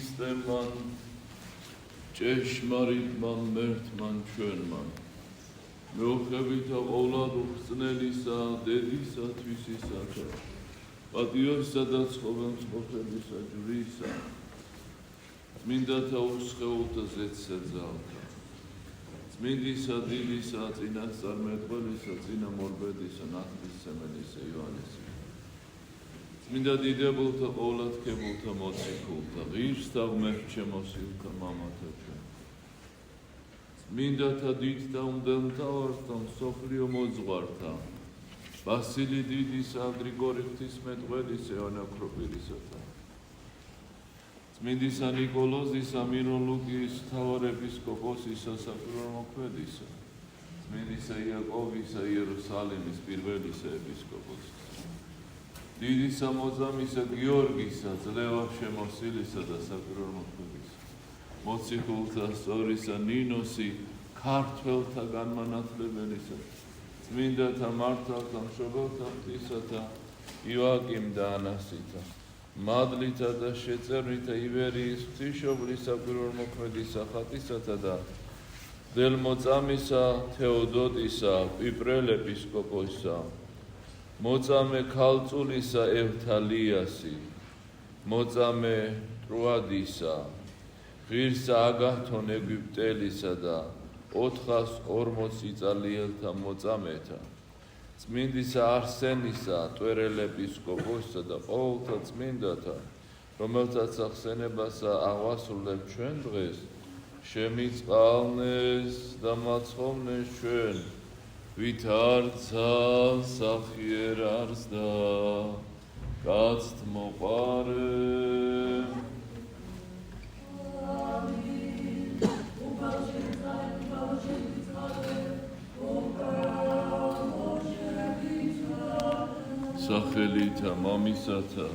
ქრისტემან ჭეშმარიტმა მერთმან ჩვენმან მეუღებითა ყოვლად უხსნელისა დედისათვის ისათა პატიოსისა და ცხოველმწყობლისა ჯვრისა წმინდათა უსხეულთა ზეცსა ძალთა წმინდისა დიდისა წინასწარმეტყველისა წინამორბედისა ნათლისმცემელისა იოანესისა წმინდა დიდებულთა ყოვლადქებულთა მოციქულთა ღირსთა ღმერთ შემოსილთა მამათა ჩვენ წმინდათა დიდთა უმდელმთავართა მსოფლიო მოძღვართა ბასილი დიდისა გრიგორი ღვთისმეტყველისა იოანე ოქროპირისათა წმინდისა ნიკოლოზისა მინოლოგიის მთავარ ეპისკოპოსისა საკვირველთმოქმედისა წმინდისა იაკოვისა იერუსალიმის პირველისა ეპისკოპოსისა დიდისა მოძამისა გიორგისა ძლევა შემოსილისა და საკვირველთმოქმედისა მოციქულთა სწორისა ნინოსი ქართველთა განმანათლებელისა წმინდათა მართალთა მშობელთა ღვთისათა იოაკიმ და ანასითა მადლითა და შეწევნითა ივერიის ღვთისმშობლის საკვირველთმოქმედისა ხატისათა და დელმოწამისა თეოდოტისა პიპრელ ეპისკოპოსისა მოწამე ქალწულისა ევთალიასი მოწამე ტრუადისა ღირსა აგათონ ეგვიპტელისა და 440 იტალიელთა მოწამეთა წმინდისა არსენისა ტვერელ ეპისკოპოსისა და ყოველთა წმინდათა რომელთაც ახსენებასა აღვასრულებ ჩვენ დღეს შემიწყალნეს და მაცხოვნეს ჩვენ ვით არცა სახიერარს და კაცთ მოყარე სახელითა მამისათა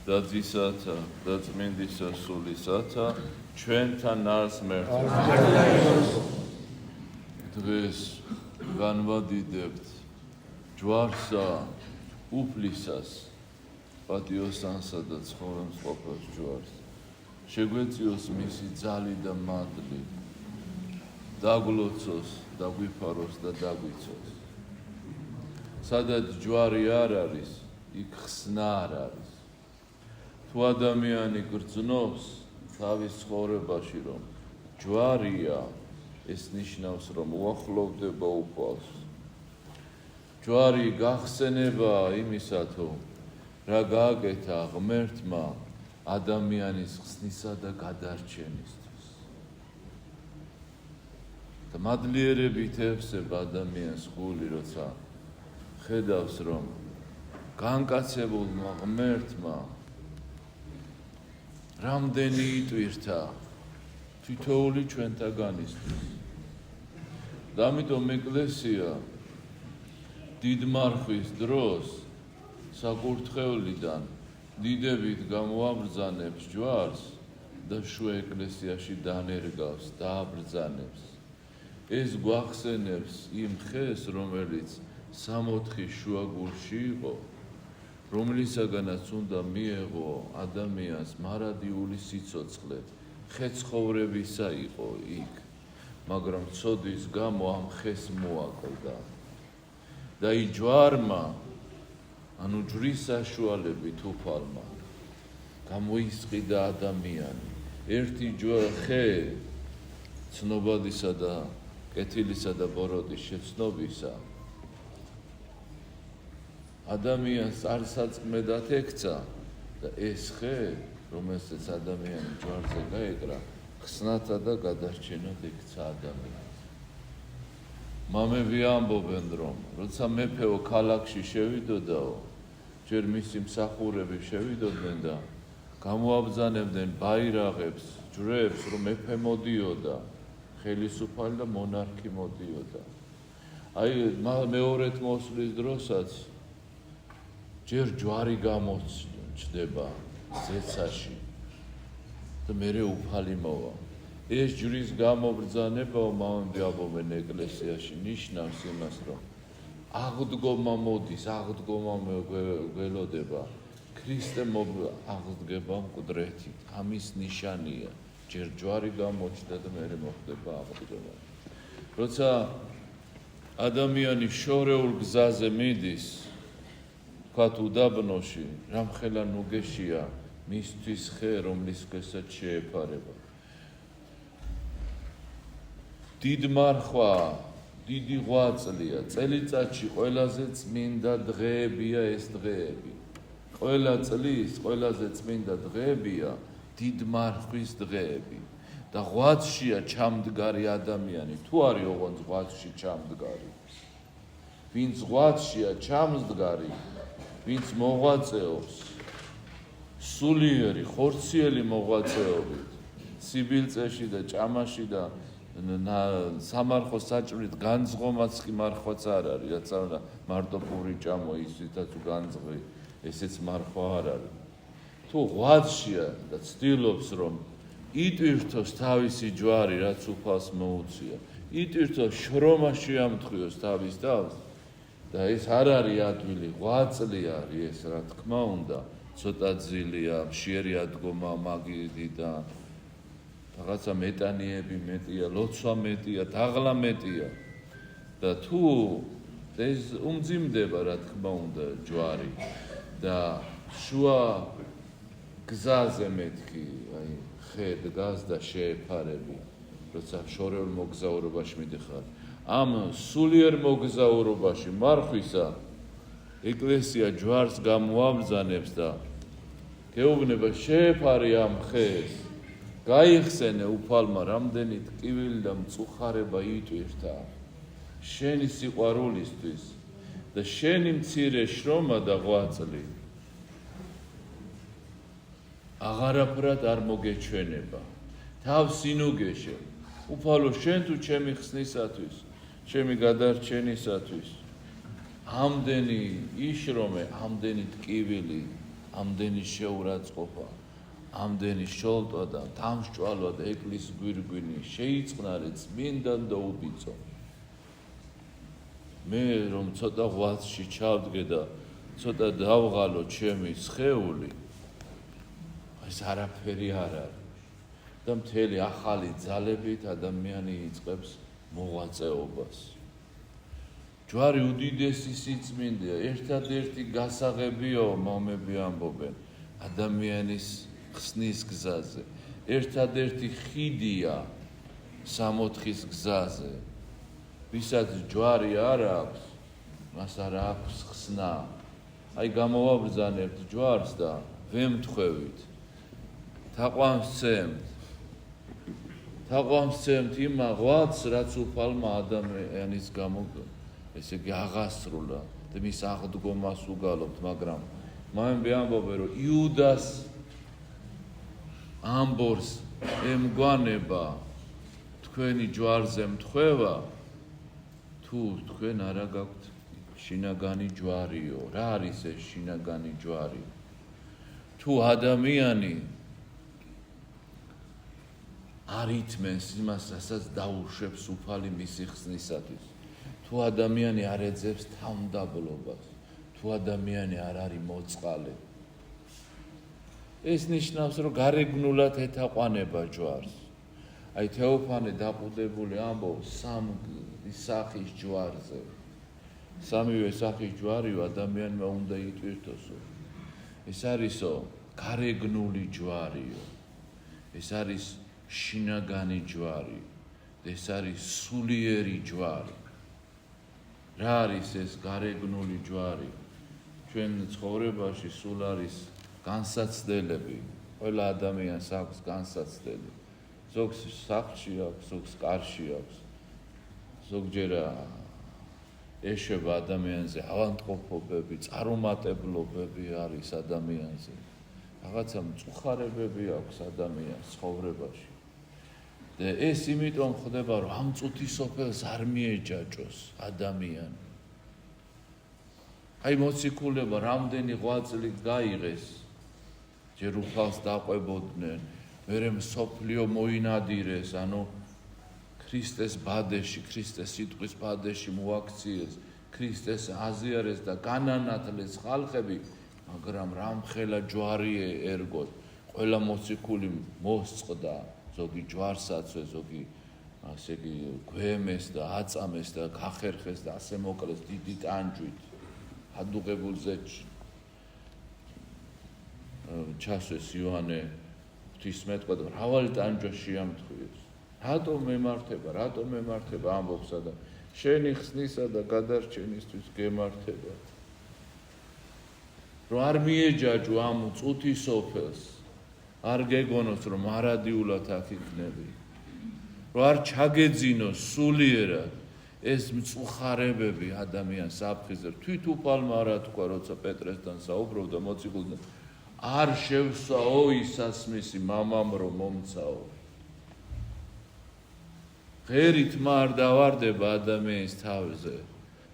და ძისათა და წმინდისა სულისათა ჩვენთან არს მერტ დღეს განვადიდებთ ჯვარსა უფლისას პატიოსანსა და ცხოველმწყობელს ჯვარს შეგვეციოს მისი ძალი და მადლი დაგლოცოს დაგვიფაროს და დაგვიცოს სადაც ჯვარი არ არის იქ ხსნა არ არის თუ ადამიანი გრძნობს თავის ცხოვრებაში რომ ჯვარია ეს ნიშნავს რომ უახლოვდება უფალს ჯვარი გახსენებაა იმისა თუ რა გააკეთა ღმერთმა ადამიანის ხსნისა და გადარჩენისთვის და მადლიერებით ევსებ ადამიანს გული როცა ხედავს რომ განკაცებულმა ღმერთმა რამდენი იტვირთა თითოეული ჩვენთაგანისთვის და ამიტომ ეკლესია დიდ მარხვის დროს საკურთხევლიდან დიდებით გამოაბრძანებს ჯვარს და შუა ეკლესიაში დანერგავს და აბრძანებს ეს გვახსენებს იმ ხეს რომელიც 64 შუაგულში იყო რომლისაგანაც უნდა მიეღო ადამიანს მარადიული სიცოცხლე ხეცხოვრებისა იყო იქ მაგრამ ცოდის გამო ამ ხეს მოაკლდა და იჯვარმა ანუ ჯვრის საშუალებით უფალმა გამოისყიდა ადამიანი ერთი ხე ცნობადისა და კეთილისა და ბოროტის შეცნობისა ადამიანს წარსაწყმედად ექცა და ეს ხე რომელსაც ადამიანი ჯვარზე გაეკრა ხსნათა და გადარჩენად ექცა ადამიანს მამები ამბობენ რომ როცა მეფეო ქალაქში შევიდოდაო ჯერ მისი მსახურები შევიდოდნენ და გამოაბრძანებდნენ ბაირაღებს ჯვრებს რომ მეფე მოდიოდა ხელისუფალი და მონარქი მოდიოდა აი მეორედ მოსვლის დროსაც ჯერ ჯვარი გამოჩნდება ზეცაში და მერე უფალი მოვა ეს ჯვრის გამობრძანება მამები ამბობენ ეკლესიაში ნიშნავს იმას რომ აღდგომა მოდის აღდგომა გველოდება ქრისტე აღდგება მკვდრეთით, ამის ნიშანია. ჯერ ჯვარი გამოჩნდა და მერე მოხდება აღდგება. როცა ადამიანი შორეულ გზაზე მიდის, ვთქვათ უდაბნოში, რამხელა ნუგეშია მისთვის ხე, რომლის ქვესაც შეეფარება. დიდ მარხვა, დიდი ღვაწლია, წელიწადში ყველაზე წმინდა დღეებია ეს დღეები. ყველა წლის ყველაზე წმინდა დღეებია დიდ მარხვის დღეები და ღვაწშია ჩამდგარი ადამიანი. თუ არის ოღონდ ღვაწში ჩამდგარი, ვინც ღვაწშია ჩამდგარი, ვინც მოღვაწეობს სულიერი, ხორციელი მოღვაწეობით, სიბილწეში და ჭამაში და სამარხო საჭმლით განძღომაც კი მარხვაც არ არის, რაც არა მარტო პური ჭამო ისიც განძღი, ესეც მარხვა არ არის. თუ ღვაწშია და ცდილობს რომ იტვირთოს თავისი ჯვარი, რაც უფალს მოუწია, იტვირთოს შრომა შეამთხვიოს თავის თავს და ეს არ არის ადვილი, ღვაწლი არის ეს, რა თქმა უნდა, ცოტა ძილია, მშიერი ადგომა მაგიდიდან რაღაცა მეტანიები მეტია, ლოცვა მეტია, დაღლა მეტია და თუ ეს უმძიმდება, რა თქმა უნდა, ჯვარი და შუა გზაზე მეთქი, აი ხე დგას და შეეფარები, როცა შორეულ მოგზაურობაში მიდიხარ. ამ სულიერ მოგზაურობაში მარხვისა ეკლესია ჯვარს გამოამბრძანებს და გეუბნება შეეფარი ამ ხეს. გაიხსენე უფალმა რამდენი ტკივილი და მწუხარება იტვირთა შენი სიყვარულისთვის და შენი მცირე შრომა და ღვაწლი აღარაფრად არ მოგეჩვენება. თავს ინუგეშე, უფალო შენ თუ ჩემი ხსნისათვის, ჩემი გადარჩენისათვის ამდენი იშრომე, ამდენი ტკივილი, ამდენი შეურაცხყოფა, ამდენი შოლტვა და დამსჭვალვა და ეკვლის გვირგვინი შეიწყნარე წმინდან და უბიწო. მე რომ ცოტა ღვაწში ჩავდგე და ცოტა დავღალო ჩემი სხეული, ეს არაფერი არ არის და მთელი ახალი ძალებით ადამიანი იწყებს მოღვაწეობას. ჯვარი უდიდესი სიწმინდეა, ერთადერთი გასაღებიო მომები ამბობენ ადამიანის ხსნის გზაზე, ერთადერთი ხიდია სამოთხის გზაზე. ვისაც ჯვარი არ აქვს, მას არ აქვს ხსნა. აი გამოვაბრძანებთ ჯვარს და ვემთხვევით. თაყვანსცემთ იმ ღვაწს, რაც უფალმა ადამიანის გამო ესე იგი აღასრულა და მის აღდგომას უგალობთ, მაგრამ მაინც ამბობენ რომ იუდას ამბორს ემგვანება თქვენი ჯვარზე მთხვევა, თუ თქვენ არა გაქვთ შინაგანი ჯვარიო. რა არის ეს შინაგანი ჯვარი? თუ ადამიანი არ ითმენს იმას, რასაც დაუშვებს უფალი მისი ხსნისათვის, თუ ადამიანი არ ეძებს თავმდაბლობას, თუ ადამიანი არ არის მოწყალე, ეს ნიშნავს, რომ გარეგნულად ეთაყვანება ჯვარს. აი თეოფანე დაყუდებული ამბობს სამი სახის ჯვარზე. სამივე სახის ჯვარიო ადამიანმა უნდა იტვირთოსო. ეს არისო გარეგნული ჯვარიო. ეს არის შინაგანი ჯვარი. ეს არის სულიერი ჯვარი. რა არის ეს გარეგნული ჯვარი? ჩვენ ცხოვრებაში სულ არის განსაცდელები. ყველა ადამიანს აქვს განსაცდელი. ზოგს სახლში აქვს, ზოგს კარში აქვს. ზოგჯერ ეშვება ადამიანზე ავადმყოფობები, წარუმატებლობები არის ადამიანზე. რაღაცა მწუხარებები აქვს ადამიანს ცხოვრებაში. და ეს იმიტომ ხდება, რომ ამ წუთის სოფელს არ მიეჯაჭოს ადამიანი. აი მოციქულება რამდენი ღვაწლი გაიღეს, ჯერ უფალს დაყვებოდნენ, მერე მსოფლიო მოინადირეს, ანუ ქრისტეს ბადეში, ქრისტეს სიტყვის ბადეში მოაქციეს, ქრისტეს აზიარეს და განანათლეს ხალხები, მაგრამ რამხელა ჯვარი ერგოთ, ყველა მოციქული მოსწყდა, ზოგი ჯვარს აწვე, ზოგი ასე იგი გვემეს და აწამეს და გახერხეს და ასე მოკლეს დიდი ტანჯვით, ადუღებულზე ჩასვეს იოანე ღვთისმეტყვა და მრავალი ტანჯვა შეამთხვიეს. რატომ მემართება ამბობსა და შენი ხსნისა და გადარჩენისთვის გემართება. რომ არ მიეჯაჭო ამ წუთის ოფელს, არ გეგონოს რომ არადიულად აქ იქნები, რომ არ ჩაგეძინოს სულიერად ეს მწუხარებები ადამიანს აფხიზერ. თვით უფალმა რა თქვა, როცა პეტრესთან საუბრობდა მოციქულთან, არ შევსაო ისასმისი მამამ რომ მომცაო. ღერით არ დავარდება ადამიანის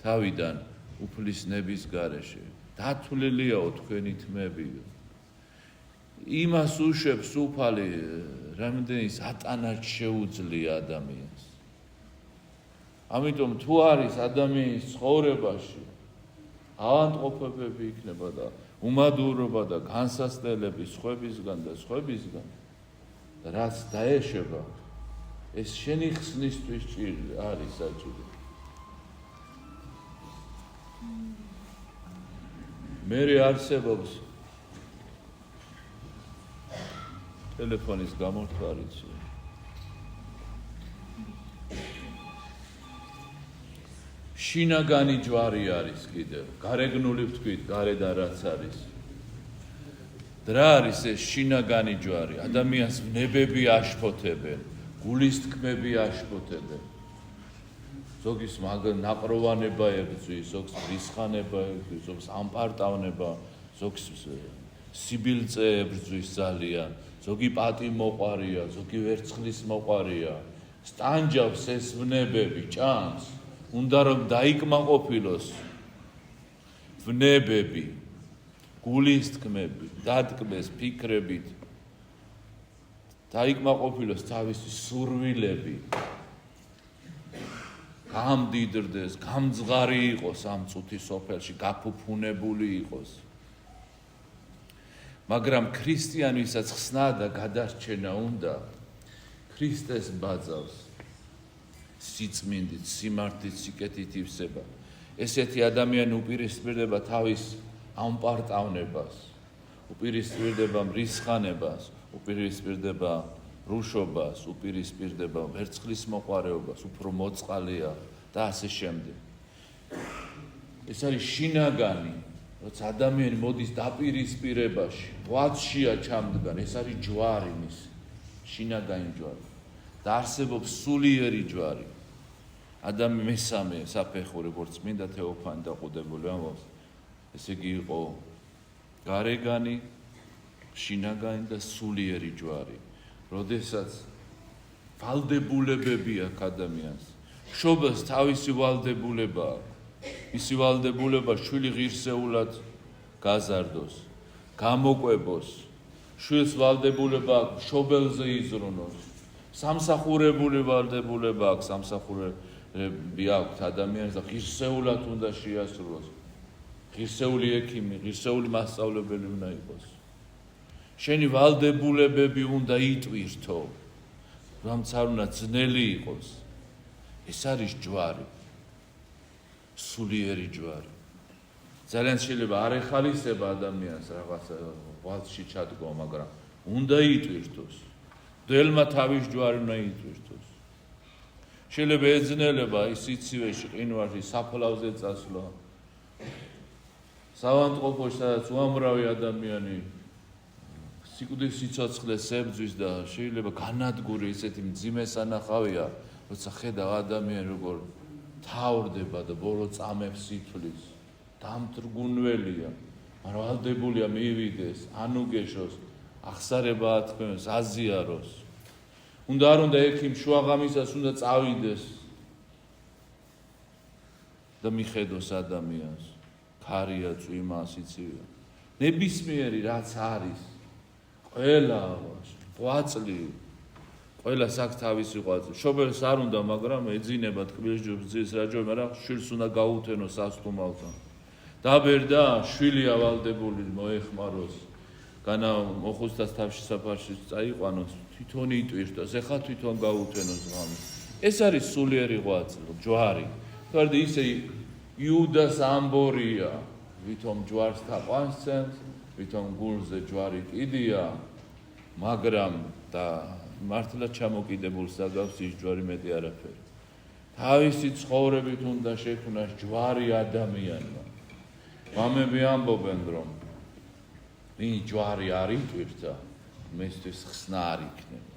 თავიდან უფლის ნების გარეშე. დათვლილიაო თქვენი თმებიო. იმას უშვებს უფალი, რამდენი სატანად შეუძლია ადამიანს. ამიტომ თუ არის ადამიანის ცხოვრებაში ავადმყოფობები იქნება და უმადურობა და განსასწრებელი სხვებისგან და რაც დაეშება, ეს შენი ხსნისთვის არის საჭირო. მე არსებობს ტელეფონის გამორთვარიც. შინაგანი ჯვარი არის კიდევ, გარეგნული ვთქვით, გარედან რაც არის. რა არის ეს შინაგანი ჯვარი? ადამიანს ნებები აშფოთებენ, გულის თქმები აშფოთებენ. ზოგის ნაყროვანება ებრძვის, ზოგს რისხანება ებრძვის, ზოგს ამპარტავნება, ზოგს სიბილწე ებრძვის ძალიან, ზოგი პატი მოყარია, ზოგი ვერცხლის მოყარია. სტანჯავს ეს ვნებები, ჭამს, უნდა რომ დაიკმაყოფილოს ვნებები, გულის თქმები, დატკბეს ფიქრებით, დაიკმაყოფილოს თავისი სურვილები. გამდიდრდეს, გამძღარი იყოს ამ წუთის სოფელში, გაფუფუნებული იყოს. მაგრამ ქრისტიანისაც ხსნა და გადარჩენა უნდა, ქრისტეს ბაძავს სიწმინდით, სიმართლით, სიკეთით ივსება. ესეთი ადამიანი უპირისპირდება თავის ამპარტავნებას, უპირისპირდება მრისხანებას, უპირისპირდება რუშობას, უპირისპირდება ვერცხლის მოყარეობას, უფრო მოწყალია და ასე შემდეგ. ეს არის შინაგანი, როცა ადამიანი მოდის დაპირისპირებაში, ვაცშია ჩამდგან, ეს არის ჯვარი მის, შინაგანი ჯვარი. და არსებობს სულიერი ჯვარი. ადამი მესამე საფეხური, როგორც წმინდა თეოფანი დაყუდებული ამბობს, ესე იგი იყო გარეგანი, შინაგანი და სულიერი ჯვარი. როდესაც ვალდებულებები აქვს ადამიანს, მშობელს თავისი ვალდებულება აქვს. მისი ვალდებულება შვილი ღირსეულად გაზარდოს, გამოკვებოს, შვილს ვალდებულება აქვს მშობელზე იზრუნოს. სამსახურებული ვალდებულება აქვს, სამსახურები აქვს ადამიანს და ღირსეულად უნდა შეასრულოს. ღირსეული ექიმი, ღირსეული მასწავლებელი უნდა იყოს. შენი ვალდებულებები უნდა იტვირთო, რამც არ უნდა ძნელი იყოს. ეს არის ჯვარი, სულიერი ჯვარი. ძალიან შეიძლება არ ეხალისება ადამიანს რაღაცა ვალში ჩადგო, მაგრამ უნდა იტვირთოს. დელმა თავის ჯვარი უნდა იტვირთოს. შეიძლება ეძნელება ის სიცივეში, ყინვარში, საფლავზე წასვლა. სავანტყოფოში, სადაც უამრავი ადამიანი სიკვდილის სიცოცხლეს ებძვის და შეიძლება განადგური ისეთი მძიმე სანახავია, როცა ხედავ ადამიანი როგორ თავრდება და ბოლო წამებს ითვლის, დამტრგუნველია, მაგრამ ვალდებულია მივიდეს, ანუგეშოს, ახსარება ათქმევს, აზიაროს. უნდა არ უნდა ექიმ შუაღამისას უნდა წავიდეს და მიხედოს ადამიანს, ქარია, წვიმა, სიცივეა. ნებისმიერი რაც არის, ყველა ყვაწლი, ყველა აქ თავისი ყვაწლი. მშობელს არ უნდა, მაგრამ ეძინება თბილისში ბრძის რაჯო, მაგრამ შვილს უნდა გაუთენოს სასტუმალთან. დაბერდა შვილი ავალდებული მოეხმაროს განა მოხუცდას თავში საფარში წაიყვანოს თვითონ იტვირთოს ეხლა თვითონ გაუთენოს ღამის ეს არის სულიერი ღვაწლი ჯვარი თორე ისე იუდას ამბორია ვითომ ჯვარს თაყვანს ვითომ გულზე ჯვარი კიდია მაგრამ და მართლა ჩამოკიდებულ საგავს ის ჯვარი მეტი არაფერი თავისი ცხოვრებით უნდა შექმნას ჯვარი ადამიანმა მამები ამბობენ რომ ვინ ჯვარი არ იტვირთა მისთვის ხსნა არ იქნება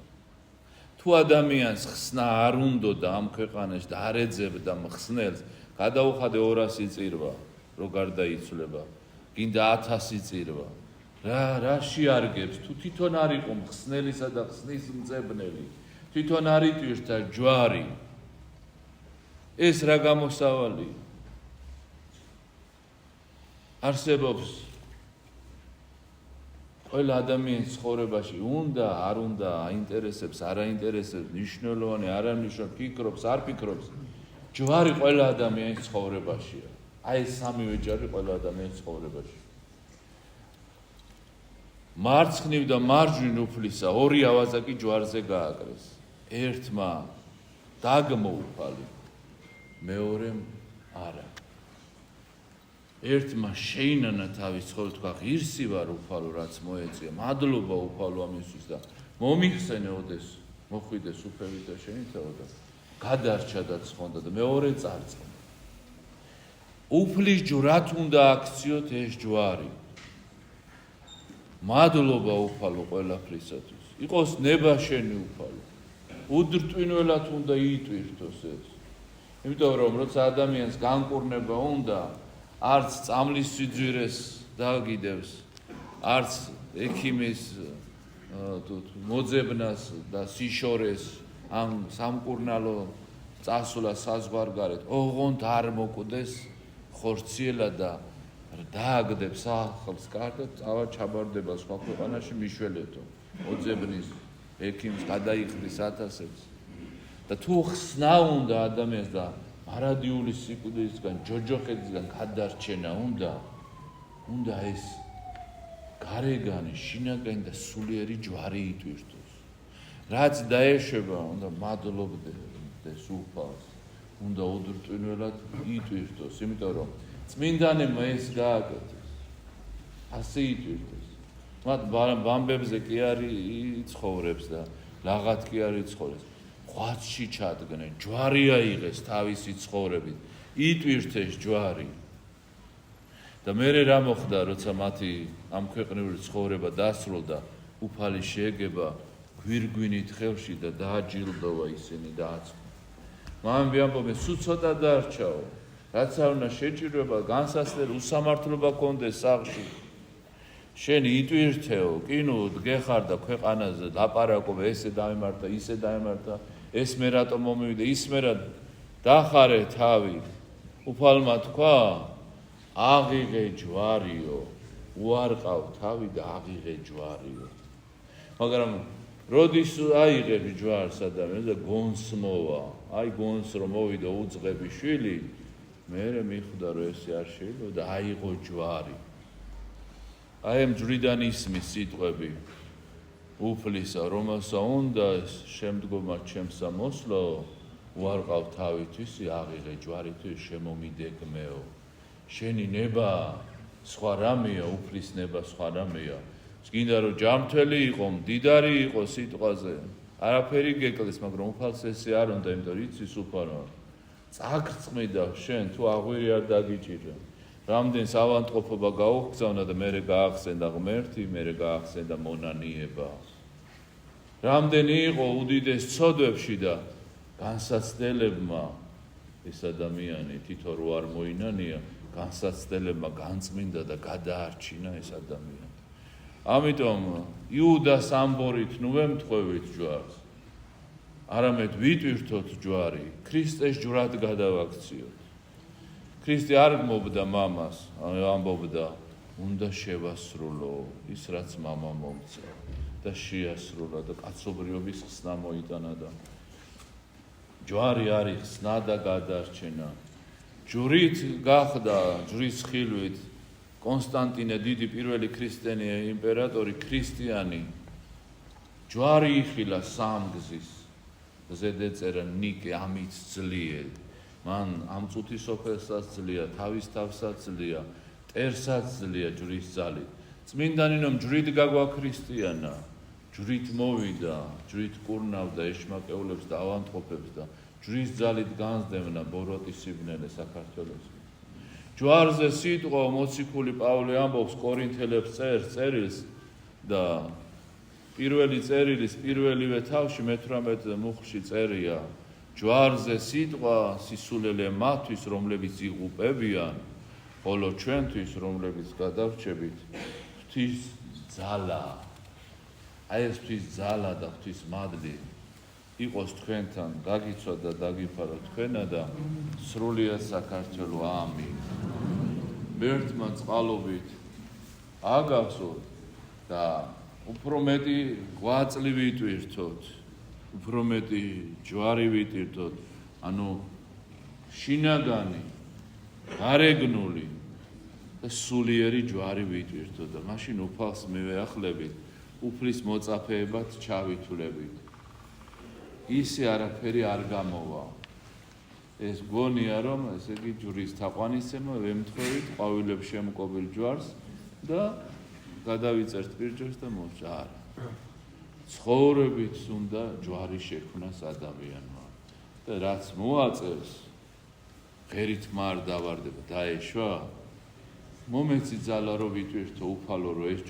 თუ ადამიანს ხსნა არ უნდოდა ამ ქვეყანაში და არ ეძებდა მხსნელს გადაუხადე 200 წირვა რო გარდაიცვლება გინდა 1000 წირვა რა შეარგებს თუ თვითონ არ იყო მხსნელისა და ხსნის მძებნელი თვითონ არ იტვირთა ჯვარი ეს რა გამოსავალი არსებობს ყველა ადამიანის ცხოვრებაში უნდა არ უნდა აინტერესებს არ აინტერესებს მნიშვნელოვანი არ მნიშვნელოვანი ფიქრობს არ ფიქრობს ჯვარი ყველა ადამიანის ცხოვრებაშია აი ეს სამივე ჯვარი ყველა ადამიანის ცხოვრებაში მარცხნივ და მარჯვნივ უფლისა ორი ავაზაკი ჯვარზე გააკრეს ერთმა დაგმოუფალი მეორემ არა ერთმა შეინანა თავის ცხოვრება თქვა ღირსი ვარ უფალო რაც მოეწია მადლობა უფალო ამისთვის და მომიხსენე ოდეს მოხვიდეს უფევით და შეინთეო და გადარჩა და ცხონდა და მეორე წარწყა უფლის ჯვრად უნდა აქციოთ ეს ჯვარი მადლობა უფალო ყველაფრისათვის იყოს ნება შენი უფალო უდრტვინველად უნდა იტვირთოს ეს იმიტომ რომ როცა ადამიანს განკურნება უნდა არც წამლის სიძვირეს დაგიდევს არც ექიმის მოძებნას და სიშორეს ამ სამკურნალო წასვლა საზღვარგარეთ ოღონდ არ მოკვდეს ხორციელა და დააგდებს ახალს კარგად წავა ჩაბარდება სხვა ქვეყანაში მიშველეთო მოძებნის ექიმს გადაიხდის 1000-ებს და თუ ხსნა უნდა ადამიანს და არადიული სიკვდილისგან ჯოჯოხეთისგან გადარჩენა უნდა ეს გარეგანი შინაგანი და სულიერი ჯვარი იტვირთოს რაც დაეშვება უნდა მადლობდეს უფალს უნდა უდრტვინველად იტვირთოს იმიტომ რომ წმინდანებმა ეს გააკეთეს ასე იტვირთოს მათ ბამბებზე კი არ იცხოვრებს და ლაღად კი არ იცხოვრებს ღვაწში ჩადგნენ ჯვარი აიღეს თავისი ცხოვრებით იტვირთეს ჯვარი და მერე რა მოხდა როცა მათი ამ ქვეყნიური ცხოვრება დასრულდა უფალი შეეგება გვირგვინით ხელში და დააჯილდოვა ისინი დააწყო მამები ამბობენ სულ ცოტა დარჩაო რაც არ უნდა შეჭირება განსასწრებელი უსამართლობა კონდეს სახლში შენი იტვირთეო კინო გეხარ და ქვეყანაზე ლაპარაკობ ესე დაემართა ისე დაემართა ეს მე რატომ მომივიდა ის მე რა დახარე თავი უფალმა თქვა აღიღე ჯვარიო უარყავ თავი და აღიღე ჯვარიო მაგრამ როდის აიღები ჯვარს ადამიანს და გონს მოვა აი გონს რომ მოვიდა უძღები შვილი მე მიხვდა რომ ესე არ შეიძლება და აიღო ჯვარი აი ამ ჯვრიდან ისმის სიტყვები უფლისა რომელსა უნდა შემდგომა ჩემსა მოსვლო უარყავ თავისთვის აღიღე ჯვარითვის შემომიდეგმეო შენი ნება სხვა რამეა უფლის ნება სხვა რამეა გინდა რომ ჯამთველი იყო მდიდარი იყო სიტყვაზე არაფერი გეკლის მაგრამ უფალს ესე არ უნდა იმიტომ რომ იცის უფალო წაგწმიდა შენ თუ აღვირი არ დაგიჭირა რამდენს ავანტყოფობა გაუგზავნა და მერე გაახსენდა ღმერთი მერე გაახსენდა მონანიება რამდენი იყო უდიდეს ცოდვებში და განსაცდელებმა ეს ადამიანი თითო რო არ მოინანია განსაცდელებმა განწმინდა და გადაარჩინა ეს ადამიანი ამიტომ იუდას ამბორით ნუ ვემთხვევით ჯვარს არამედ ვიტვირთოთ ჯვარი ქრისტეს ჯვრად გადავაქციოთ ქრისტე არ გმობდა მამას ამბობდა უნდა შევასრულო ის რაც მამა მომცა და შეასრულა და კაცობრიობის ხსნა მოიტანა და ჯვარი არის ხსნა და გადარჩენა ჯვრით გახდა ჯვრის ხილვით კონსტანტინე დიდი პირველი ქრისტიანი იმპერატორი ქრისტიანი ჯვარი იხილა სამგზის ზედეწერა ნიკე ამით ძლია მან ამ წუთის სოფელსაც ძლია თავის თავსაც ძლია ტერსაც ძლია ჯვრის ძალით წმინდანინომ ჯვრით გაგვა ქრისტიანა ჯვრით მოვიდა ჯვრით კურნავდა ეშმაკეულებს და ავანტყოფებს და ჯვრის ძალით განსდევნა ბოროტის სიბნელე საქართველოს ჯვარზე სიტყვა მოციქული პავლე ამბობს კორინთელებს წერილს და პირველი წერილის პირველივე თავში მე-18 მუხლში წერია ჯვარზე სიტყვა სისულელე მათთვის რომლებიც იღუპებიან ხოლო ჩვენთვის რომლებიც გადავრჩებით ღვთის ძალა აი ეს ღვთის ძალა და ღვთის მადლი იყოს თქვენთან გაგიცვა და დაგიფარო თქვენა და სრულიად საქართველო ამინ მერთმა წყალობით აგახსოვთ და უფრო მეტი ღვაწლი ვიტვირთოთ უფრო მეტი ჯვარი ვიტვირთოთ ანუ შინაგანი გარეგნული და სულიერი ჯვარი ვიტვირთოთ და მაშინ უფალს მივეახლებით უფლის მოწაფეებად ჩავითვლებით ისე არაფერი არ გამოვა ეს გონია რომ ესე იგი ჯვრის თაყვანისცემა ვემთხვევით ყვავილებს შემკობილ ჯვარს და გადავიწერთ პირჯერს და მოვჭა არა ცხოვრებით უნდა ჯვარი შექმნას ადამიანმა და რაც მოაწევს ღერით მარ დავარდება დაეშვა მომეცი ძალა რო ვიტვირთო უფალო რო ეს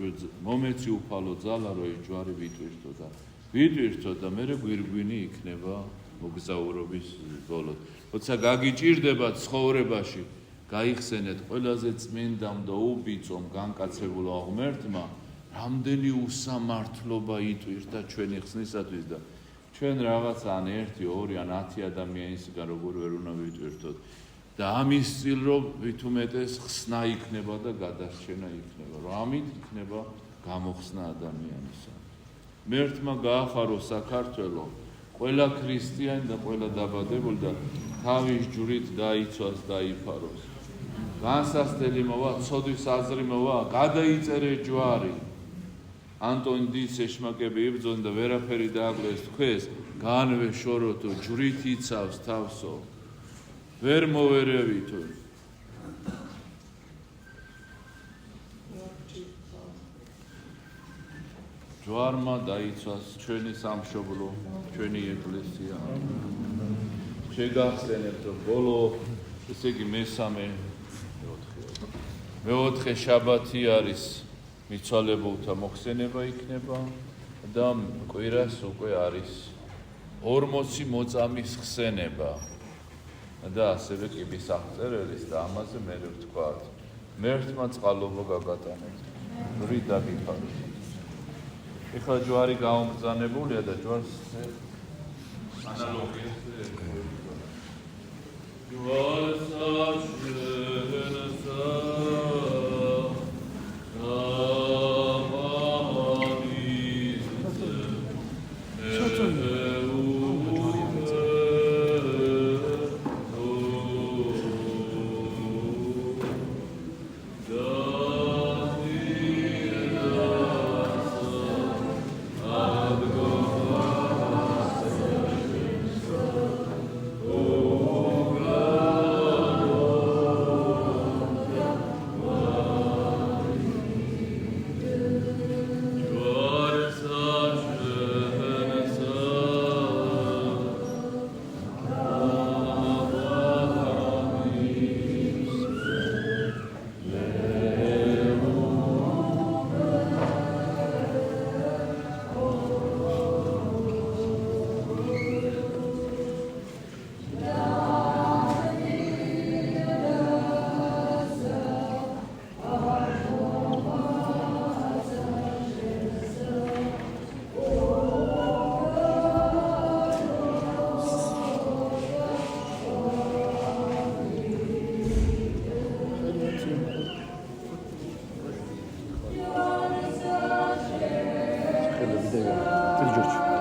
მომეცი უფალო ძალა რო ეს ჯვარი ვიტვირთო და ვიტვირთო და მე გვირგვინი იქნება მოგზაურობის ბოლოდ როცა გაგიჭირდება ცხოვრებაში გაიხსენეთ ყველაზე წმინდამ და უბიწომ განკაცებულ ღმერთმა რამდენი უსამართლობა იტვირთა ჩვენი ხსნისათვის და ჩვენ რაღაც ან 1, 2 ან 10 ადამიანისგან როგორ ვერ უნდა ვიტვირთოთ და ამის წილ რომ ვით უმეტეს ხსნა იქნება და გადარჩენა იქნება რომ ამით იქნება გამოხსნა ადამიანისა მერთმა გაახარო საქართველო ყველა ქრისტიანი და ყველა დაბადებული და თავის ჯვრით დაიცვას დაიფაროს განსასწრელი მოვა ცოდვის აზრი მოვა გადაიწერე ჯვარი ანტონ დის ეშმაკები იბრძონ და ვერაფერი დააგლეს თქვეს განვე შოროთო ჯვრით იცავს თავსო ვერ მოვერევითო ჯვარმა დაიცვას ჩვენი სამშობლო ჩვენი ეკლესია შეგახსენებთ რომ ბოლო ესე იგი მეოთხე შაბათი არის მიცვალებულთა მოხსენება იქნება და კვირას უკვე არის 40 მოწამის ხსენება და ასევე კიბის აღწერელის და ამაზე მე ვთქვათ მერთმა წყალობა გაგატანეთ რით დაგიფაროთ ეხლა ჯვარი გაუმბრძანებულია და ჯვარს ანალოგია George.